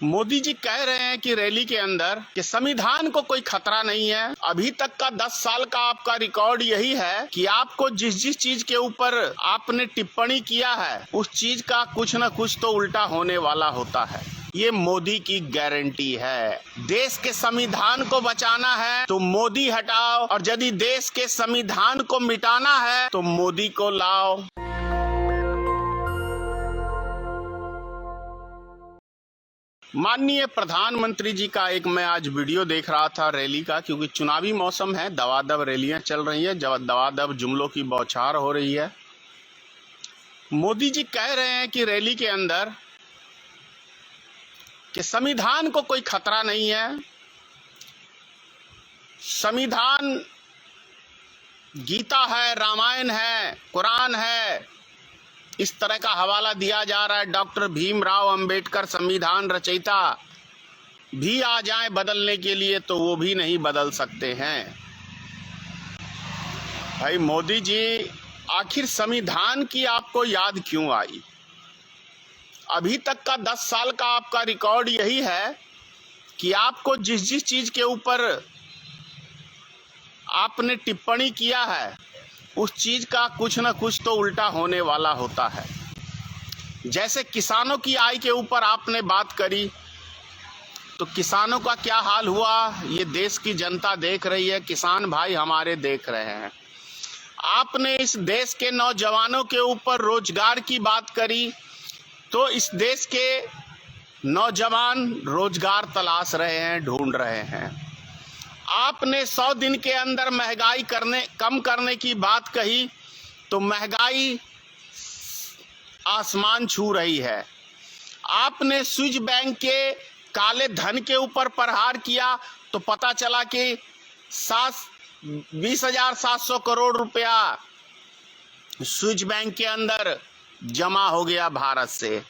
मोदी जी कह रहे हैं कि रैली के अंदर कि संविधान को कोई खतरा नहीं है। अभी तक का 10 साल का आपका रिकॉर्ड यही है कि आपको जिस जिस चीज के ऊपर आपने टिप्पणी किया है उस चीज का कुछ न कुछ तो उल्टा होने वाला होता है। ये मोदी की गारंटी है। देश के संविधान को बचाना है तो मोदी हटाओ, और यदि देश के संविधान को मिटाना है तो मोदी को लाओ। माननीय प्रधानमंत्री जी का एक मैं आज वीडियो देख रहा था रैली का, क्योंकि चुनावी मौसम है, दवादव रैलियां चल रही हैं, दवादव जुमलों की बौछार हो रही है। मोदी जी कह रहे हैं कि रैली के अंदर कि संविधान को कोई खतरा नहीं है। संविधान गीता है, रामायण है, कुरान है, इस तरह का हवाला दिया जा रहा है। डॉक्टर भीमराव अंबेडकर संविधान रचयिता भी आ जाए बदलने के लिए तो वो भी नहीं बदल सकते हैं। भाई मोदी जी, आखिर संविधान की आपको याद क्यों आई? अभी तक का 10 साल का आपका रिकॉर्ड यही है कि आपको जिस जिस चीज के ऊपर आपने टिप्पणी किया है उस चीज का कुछ न कुछ तो उल्टा होने वाला होता है। जैसे किसानों की आय के ऊपर आपने बात करी तो किसानों का क्या हाल हुआ ये देश की जनता देख रही है, किसान भाई हमारे देख रहे हैं। आपने इस देश के नौजवानों के ऊपर रोजगार की बात करी तो इस देश के नौजवान रोजगार तलाश रहे हैं, ढूंढ रहे हैं। आपने 100 दिन के अंदर महंगाई कम करने की बात कही तो महंगाई आसमान छू रही है। आपने स्विस बैंक के काले धन के ऊपर प्रहार किया तो पता चला कि 20,700 करोड़ रुपया स्विस बैंक के अंदर जमा हो गया भारत से।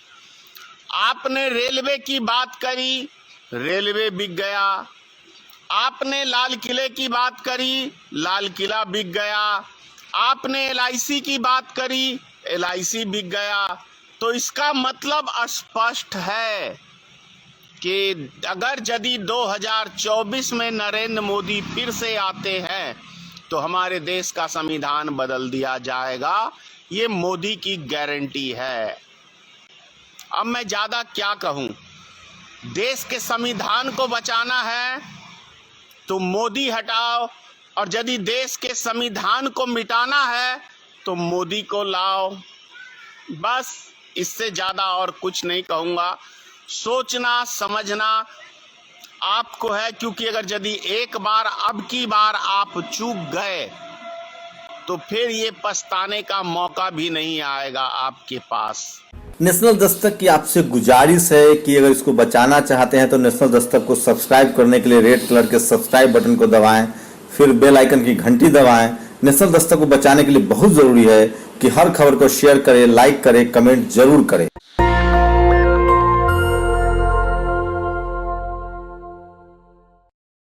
आपने रेलवे की बात करी, रेलवे बिक गया। आपने लाल किले की बात करी, लाल किला बिक गया। आपने LIC की बात करी, LIC बिक गया। तो इसका मतलब स्पष्ट है कि अगर यदि 2024 में नरेंद्र मोदी फिर से आते हैं तो हमारे देश का संविधान बदल दिया जाएगा। ये मोदी की गारंटी है। अब मैं ज्यादा क्या कहूं, देश के संविधान को बचाना है तो मोदी हटाओ, और यदि देश के संविधान को मिटाना है तो मोदी को लाओ। बस इससे ज्यादा और कुछ नहीं कहूँगा। सोचना समझना आपको है, क्योंकि अगर यदि एक बार अब की बार आप चूक गए तो फिर ये पछताने का मौका भी नहीं आएगा आपके पास। नेशनल दस्तक की आपसे गुजारिश है कि अगर इसको बचाना चाहते हैं तो नेशनल दस्तक को सब्सक्राइब करने के लिए रेड कलर के सब्सक्राइब बटन को दबाएं, फिर बेल आइकन की घंटी दबाएं। नेशनल दस्तक को बचाने के लिए बहुत जरूरी है कि हर खबर को शेयर करें, लाइक करें, कमेंट जरूर करें।